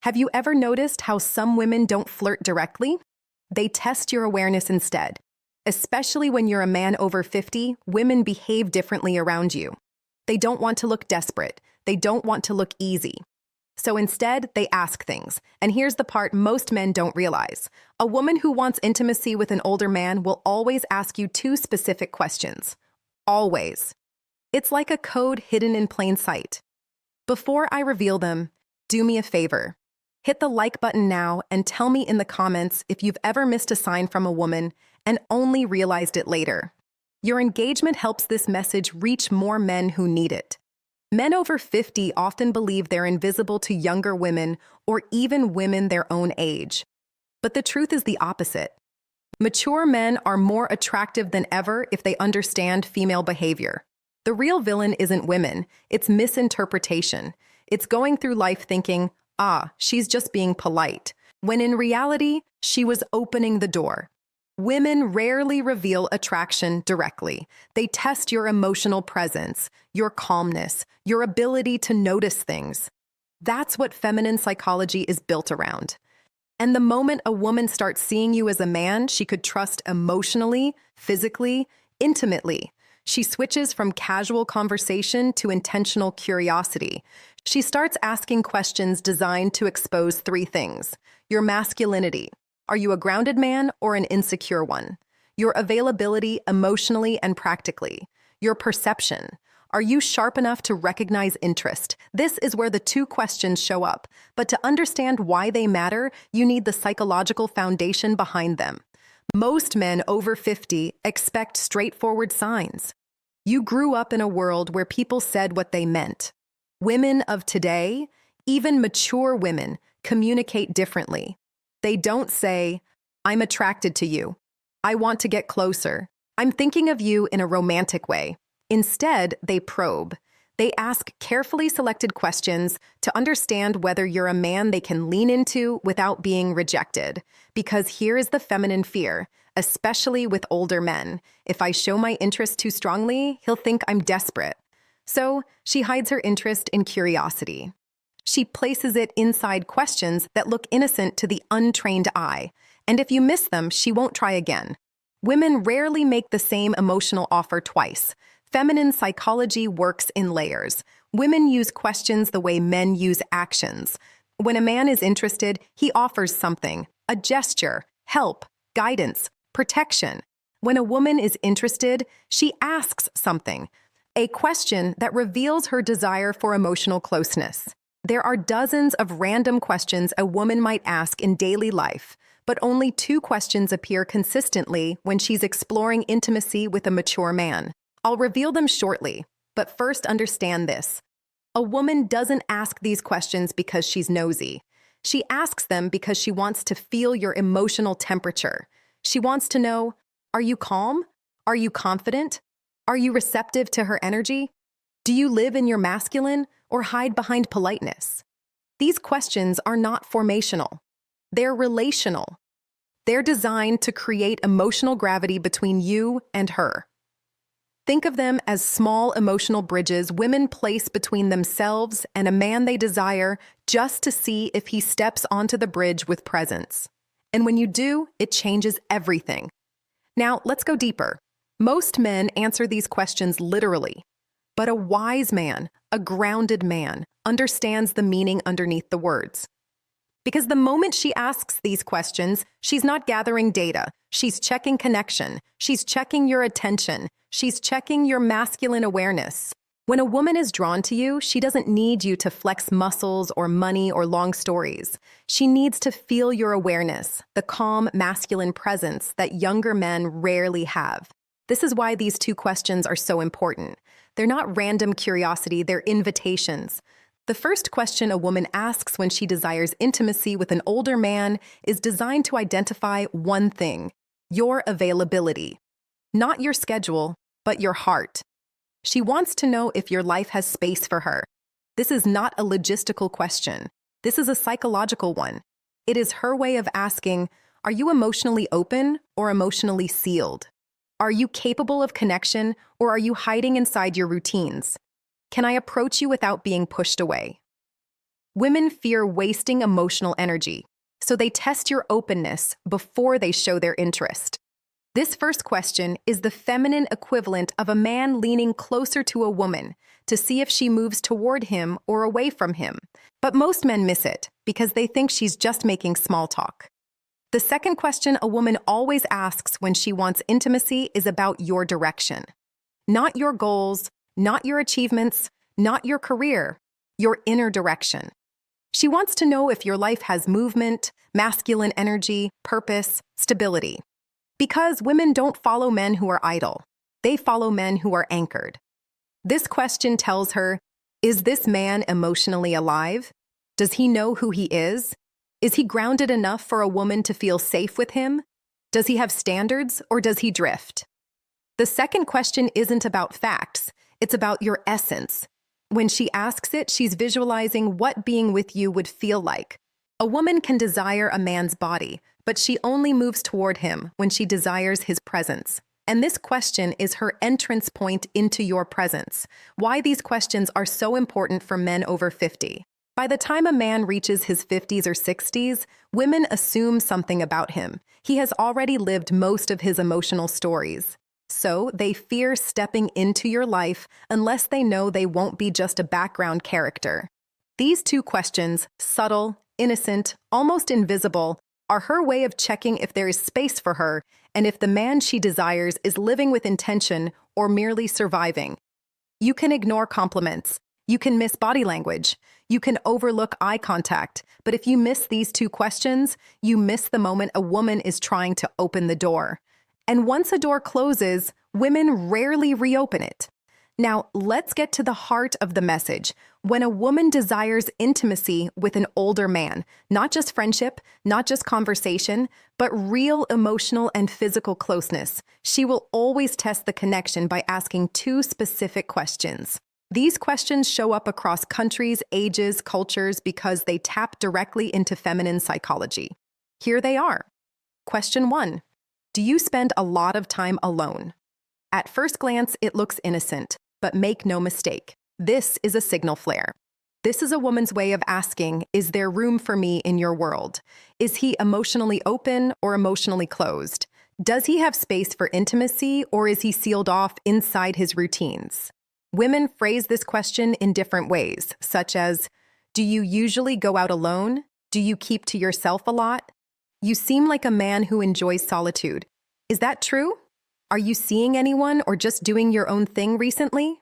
Have you ever noticed how some women don't flirt directly? They test your awareness instead. Especially when you're a man over 50, women behave differently around you. They don't want to look desperate. They don't want to look easy. So instead, they ask things. And here's the part most men don't realize. A woman who wants intimacy with an older man will always ask you two specific questions. Always. It's like a code hidden in plain sight. Before I reveal them, do me a favor. Hit the like button now and tell me in the comments if you've ever missed a sign from a woman and only realized it later. Your engagement helps this message reach more men who need it. Men over 50 often believe they're invisible to younger women or even women their own age. But the truth is the opposite. Mature men are more attractive than ever if they understand female behavior. The real villain isn't women, it's misinterpretation. It's going through life thinking, she's just being polite, when in reality, she was opening the door. Women rarely reveal attraction directly. They test your emotional presence, your calmness, your ability to notice things. That's what feminine psychology is built around. And the moment a woman starts seeing you as a man she could trust emotionally, physically, intimately, she switches from casual conversation to intentional curiosity. She starts asking questions designed to expose three things: your masculinity. Are you a grounded man or an insecure one? Your availability emotionally and practically. Your perception. Are you sharp enough to recognize interest? This is where the two questions show up. But to understand why they matter, you need the psychological foundation behind them. Most men over 50 expect straightforward signs. You grew up in a world where people said what they meant. Women of today, even mature women, communicate differently. They don't say, "I'm attracted to you. I want to get closer. I'm thinking of you in a romantic way." Instead, they probe. They ask carefully selected questions to understand whether you're a man they can lean into without being rejected. Because here is the feminine fear, especially with older men. If I show my interest too strongly, he'll think I'm desperate. So she hides her interest in curiosity. She places it inside questions that look innocent to the untrained eye. And if you miss them, she won't try again. Women rarely make the same emotional offer twice. Feminine psychology works in layers. Women use questions the way men use actions. When a man is interested, he offers something: a gesture, help, guidance, protection. When a woman is interested, she asks something, a question that reveals her desire for emotional closeness. There are dozens of random questions a woman might ask in daily life, but only two questions appear consistently when she's exploring intimacy with a mature man. I'll reveal them shortly, but first understand this. A woman doesn't ask these questions because she's nosy. She asks them because she wants to feel your emotional temperature. She wants to know, are you calm? Are you confident? Are you receptive to her energy? Do you live in your masculine or hide behind politeness? These questions are not formational. They're relational. They're designed to create emotional gravity between you and her. Think of them as small emotional bridges women place between themselves and a man they desire just to see if he steps onto the bridge with presence. And when you do, it changes everything. Now, let's go deeper. Most men answer these questions literally, but a wise man, a grounded man, understands the meaning underneath the words. Because the moment she asks these questions, she's not gathering data. She's checking connection. She's checking your attention. She's checking your masculine awareness. When a woman is drawn to you, she doesn't need you to flex muscles or money or long stories. She needs to feel your awareness, the calm masculine presence that younger men rarely have. This is why these two questions are so important. They're not random curiosity, they're invitations. The first question a woman asks when she desires intimacy with an older man is designed to identify one thing: your availability. Not your schedule, but your heart. She wants to know if your life has space for her. This is not a logistical question. This is a psychological one. It is her way of asking, are you emotionally open or emotionally sealed? Are you capable of connection or are you hiding inside your routines? Can I approach you without being pushed away? Women fear wasting emotional energy, so they test your openness before they show their interest. This first question is the feminine equivalent of a man leaning closer to a woman to see if she moves toward him or away from him. But most men miss it because they think she's just making small talk. The second question a woman always asks when she wants intimacy is about your direction. Not your goals, not your achievements, not your career, your inner direction. She wants to know if your life has movement, masculine energy, purpose, stability. Because women don't follow men who are idle. They follow men who are anchored. This question tells her, is this man emotionally alive? Does he know who he is? Is he grounded enough for a woman to feel safe with him? Does he have standards or does he drift? The second question isn't about facts. It's about your essence. When she asks it, she's visualizing what being with you would feel like. A woman can desire a man's body, but she only moves toward him when she desires his presence. And this question is her entrance point into your presence. Why these questions are so important for men over 50. By the time a man reaches his 50s or 60s, women assume something about him. He has already lived most of his emotional stories. So they fear stepping into your life unless they know they won't be just a background character. These two questions, subtle, innocent, almost invisible, are her way of checking if there is space for her and if the man she desires is living with intention or merely surviving. You can ignore compliments. You can miss body language. You can overlook eye contact. But if you miss these two questions, you miss the moment a woman is trying to open the door. And once a door closes, women rarely reopen it. Now, let's get to the heart of the message. When a woman desires intimacy with an older man, not just friendship, not just conversation, but real emotional and physical closeness, she will always test the connection by asking two specific questions. These questions show up across countries, ages, cultures because they tap directly into feminine psychology. Here they are. Question 1. Do you spend a lot of time alone? At first glance, it looks innocent, but make no mistake. This is a signal flare. This is a woman's way of asking, is there room for me in your world? Is he emotionally open or emotionally closed? Does he have space for intimacy or is he sealed off inside his routines? Women phrase this question in different ways, such as, do you usually go out alone? Do you keep to yourself a lot? You seem like a man who enjoys solitude. Is that true? Are you seeing anyone or just doing your own thing recently?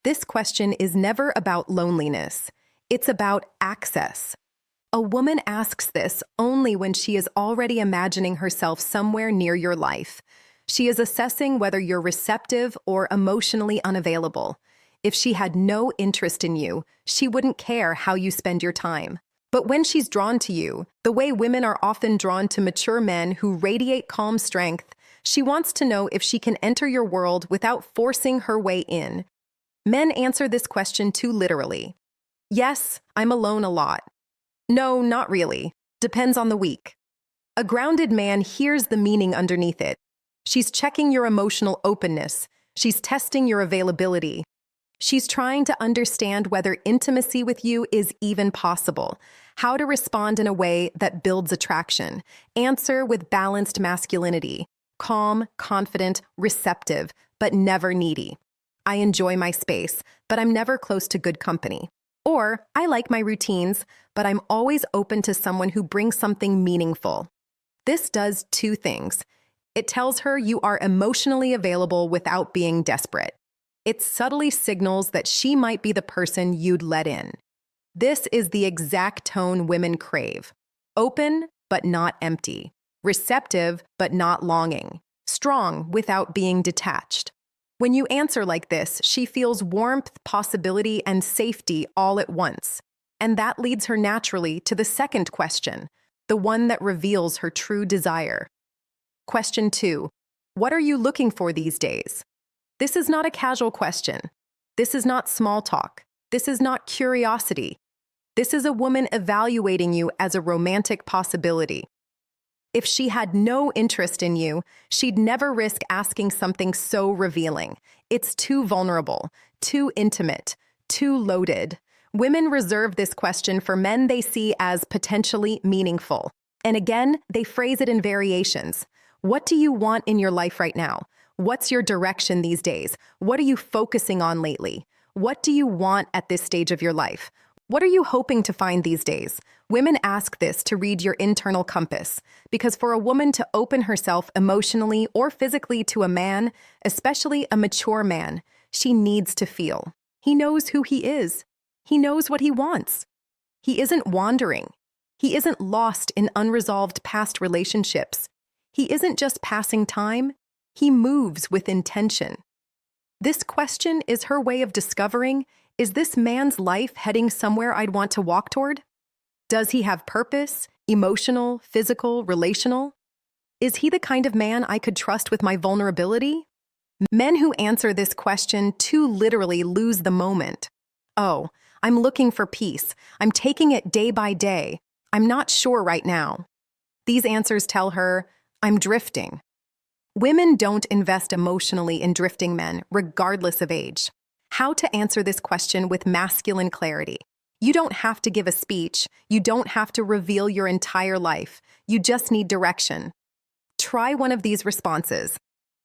This question is never about loneliness. It's about access. A woman asks this only when she is already imagining herself somewhere near your life. She is assessing whether you're receptive or emotionally unavailable. If she had no interest in you, she wouldn't care how you spend your time. But when she's drawn to you, the way women are often drawn to mature men who radiate calm strength, she wants to know if she can enter your world without forcing her way in. Men answer this question too literally. Yes, I'm alone a lot. No, not really. Depends on the week. A grounded man hears the meaning underneath it. She's checking your emotional openness. She's testing your availability. She's trying to understand whether intimacy with you is even possible, how to respond in a way that builds attraction, answer with balanced masculinity, calm, confident, receptive, but never needy. I enjoy my space, but I'm never close to good company. Or, I like my routines, but I'm always open to someone who brings something meaningful. This does two things. It tells her you are emotionally available without being desperate. It subtly signals that she might be the person you'd let in. This is the exact tone women crave. Open, but not empty. Receptive, but not longing. Strong without being detached. When you answer like this, she feels warmth, possibility, and safety all at once. And that leads her naturally to the second question, the one that reveals her true desire. Question 2. What are you looking for these days? This is not a casual question. This is not small talk. This is not curiosity. This is a woman evaluating you as a romantic possibility. If she had no interest in you, she'd never risk asking something so revealing. It's too vulnerable, too intimate, too loaded. Women reserve this question for men they see as potentially meaningful. And again, they phrase it in variations. What do you want in your life right now? What's your direction these days? What are you focusing on lately? What do you want at this stage of your life? What are you hoping to find these days? Women ask this to read your internal compass, because for a woman to open herself emotionally or physically to a man, especially a mature man, she needs to feel. He knows who he is. He knows what he wants. He isn't wandering. He isn't lost in unresolved past relationships. He isn't just passing time. He moves with intention. This question is her way of discovering, is this man's life heading somewhere I'd want to walk toward? Does he have purpose, emotional, physical, relational? Is he the kind of man I could trust with my vulnerability? Men who answer this question too literally lose the moment. Oh, I'm looking for peace. I'm taking it day by day. I'm not sure right now. These answers tell her, I'm drifting. Women don't invest emotionally in drifting men, regardless of age. How to answer this question with masculine clarity. You don't have to give a speech. You don't have to reveal your entire life. You just need direction. Try one of these responses.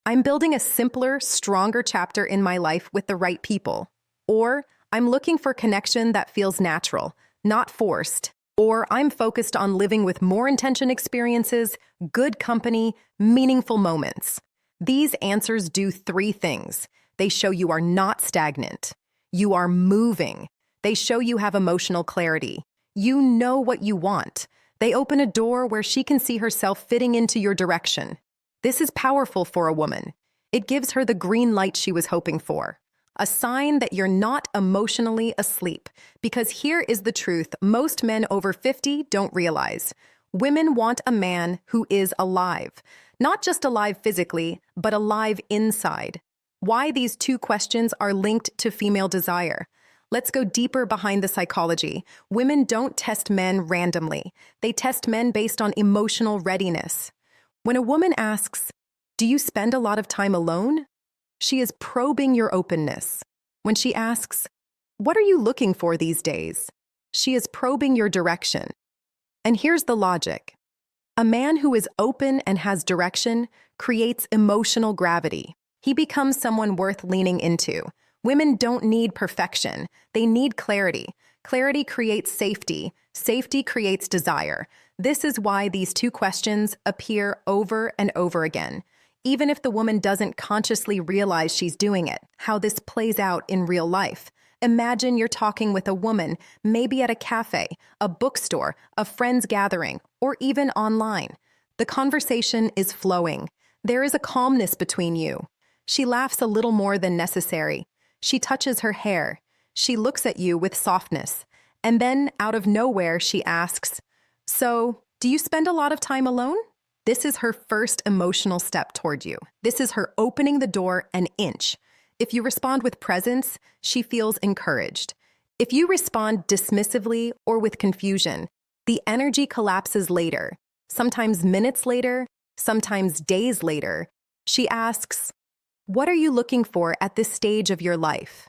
I'm building a simpler, stronger chapter in my life with the right people. Or, I'm looking for connection that feels natural, not forced. Or, I'm focused on living with more intention experiences, good company, meaningful moments. These answers do three things. They show you are not stagnant. You are moving. They show you have emotional clarity. You know what you want. They open a door where she can see herself fitting into your direction. This is powerful for a woman. It gives her the green light she was hoping for. A sign that you're not emotionally asleep. Because here is the truth most men over 50 don't realize. Women want a man who is alive. Not just alive physically, but alive inside. Why these two questions are linked to female desire. Let's go deeper behind the psychology. Women don't test men randomly. They test men based on emotional readiness. When a woman asks, "Do you spend a lot of time alone?" she is probing your openness. When she asks, "What are you looking for these days?" she is probing your direction. And here's the logic. A man who is open and has direction creates emotional gravity. He becomes someone worth leaning into. Women don't need perfection. They need clarity. Clarity creates safety. Safety creates desire. This is why these two questions appear over and over again. Even if the woman doesn't consciously realize she's doing it, how this plays out in real life. Imagine you're talking with a woman, maybe at a cafe, a bookstore, a friend's gathering, or even online. The conversation is flowing. There is a calmness between you. She laughs a little more than necessary. She touches her hair. She looks at you with softness. And then, out of nowhere, she asks, "So, do you spend a lot of time alone?" This is her first emotional step toward you. This is her opening the door an inch. If you respond with presence, she feels encouraged. If you respond dismissively or with confusion, the energy collapses later, sometimes minutes later, sometimes days later. She asks, "What are you looking for at this stage of your life?"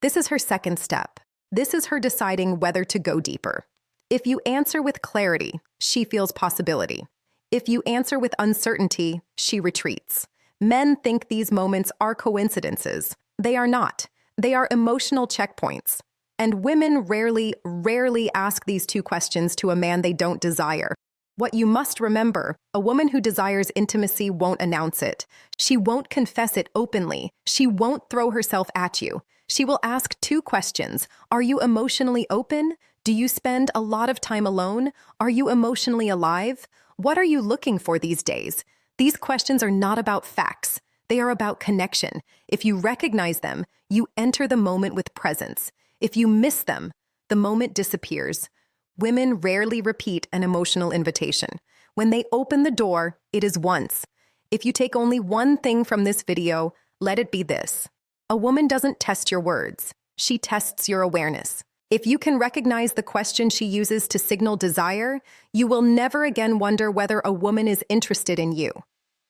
This is her second step. This is her deciding whether to go deeper. If you answer with clarity, she feels possibility. If you answer with uncertainty, she retreats. Men think these moments are coincidences. They are not. They are emotional checkpoints. And women rarely ask these two questions to a man they don't desire. What you must remember, a woman who desires intimacy won't announce it. She won't confess it openly. She won't throw herself at you. She will ask two questions. Are you emotionally open? Do you spend a lot of time alone? Are you emotionally alive? What are you looking for these days? These questions are not about facts. They are about connection. If you recognize them, you enter the moment with presence. If you miss them, the moment disappears. Women rarely repeat an emotional invitation. When they open the door, it is once. If you take only one thing from this video, let it be this. A woman doesn't test your words. She tests your awareness. If you can recognize the question she uses to signal desire, you will never again wonder whether a woman is interested in you.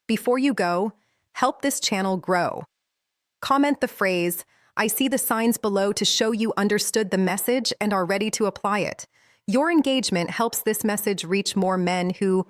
Before you go, help this channel grow. Comment the phrase, I see the signs below to show you understood the message and are ready to apply it. Your engagement helps this message reach more men who